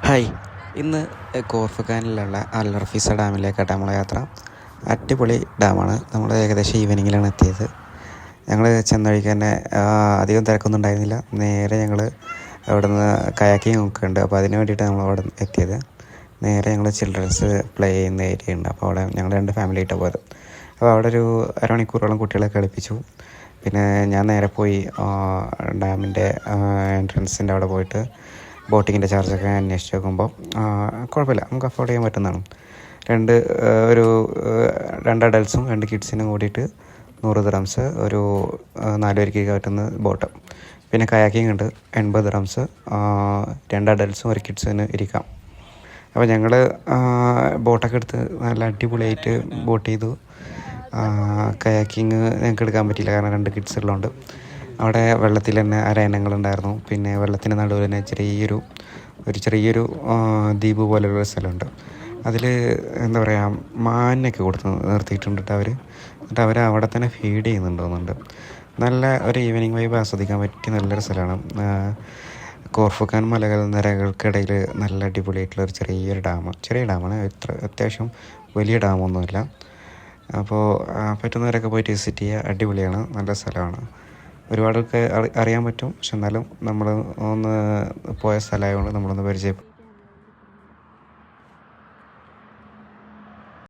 Hi, ഇന്ന് കോർഫുഖാനിലുള്ള അൽ റഫീസ ഡാമിലേക്കാണ് നമ്മളെ യാത്ര. അടിപൊളി ഡാമാണ്. നമ്മൾ ഏകദേശം ഈവനിങ്ങിലാണ് എത്തിയത്. ഞങ്ങൾ ചെന്ന വഴിക്ക് തന്നെ അധികം തിരക്കൊന്നും ഉണ്ടായിരുന്നില്ല. നേരെ ഞങ്ങൾ അവിടെ നിന്ന് കയാക്കിങ് ഒക്കെ ഉണ്ട്, അപ്പോൾ അതിന് വേണ്ടിയിട്ട് നമ്മൾ അവിടെ എത്തിയത്. നേരെ ഞങ്ങൾ ചിൽഡ്രൻസ് പ്ലേ ചെയ്യുന്ന ഏരിയ ഉണ്ട്, അപ്പോൾ അവിടെ ഞങ്ങൾ 2 ഫാമിലി ആയിട്ടാണ് പോയത്. അപ്പോൾ അവിടെ ഒരു അരമണിക്കൂറോളം കുട്ടികളെ കളിപ്പിച്ചു. പിന്നെ ഞാൻ നേരെ പോയി ഡാമിൻ്റെ എൻട്രൻസിൻ്റെ അവിടെ പോയിട്ട് ബോട്ടിങ്ങിൻ്റെ ചാർജൊക്കെ അന്വേഷിച്ച് നോക്കുമ്പോൾ കുഴപ്പമില്ല, നമുക്ക് അഫോർഡ് ചെയ്യാൻ പറ്റുന്നതാണ്. ഒരു 2 അഡൽട്ട്സും 2 കിഡ്സിനും കൂടിയിട്ട് 100 ദിർഹംസ്, ഒരു 4 പേർക്ക് പറ്റുന്ന ബോട്ട്. പിന്നെ കയാക്കിങ് ഉണ്ട്, 80 ദിർഹംസ്, 2 അഡൽട്ട്സും 1 കിഡ്സിന് ഇരിക്കാം. അപ്പോൾ ഞങ്ങൾ ബോട്ടൊക്കെ എടുത്ത് നല്ല അടിപൊളിയായിട്ട് ബോട്ട് ചെയ്തു. കയാക്കിങ് ഞങ്ങൾക്ക് എടുക്കാൻ പറ്റിയില്ല, കാരണം 2 കിഡ്സ് ഉള്ളതുകൊണ്ട്. അവിടെ വെള്ളത്തിൽ തന്നെ അരയന്നങ്ങളുണ്ടായിരുന്നു. പിന്നെ വെള്ളത്തിന് നടുവിൽ തന്നെ ചെറിയൊരു ദ്വീപ് പോലെയുള്ള സ്ഥലമുണ്ട്. അതിൽ എന്താ പറയുക, മാനിനൊക്കെ കൊടുത്ത് നിർത്തിയിട്ടുണ്ട് എന്നിട്ട് അവർ അവിടെ തന്നെ ഫീഡ് ചെയ്യുന്നുണ്ട്. നല്ല ഒരു ഈവനിങ് വൈബ് ആസ്വദിക്കാൻ പറ്റിയ നല്ലൊരു സ്ഥലമാണ്. കോർഫുഖാൻ മലകൾ നിരകൾക്കിടയിൽ നല്ല അടിപൊളിയായിട്ടുള്ള ചെറിയ ഡാമാണ്. അത്യാവശ്യം വലിയ ഡാമൊന്നുമില്ല. അപ്പോൾ പറ്റുന്നവരൊക്കെ പോയിട്ട് വിസിറ്റ് ചെയ്യുക. അടിപൊളിയാണ്, നല്ല സ്ഥലമാണ്. ഒരുപാടൊക്കെ അറിയാൻ പറ്റും, പക്ഷെ എന്നാലും നമ്മൾ ഒന്ന് പോയ സ്ഥലമായതുകൊണ്ട് നമ്മളൊന്ന് പരിചയപ്പെടും.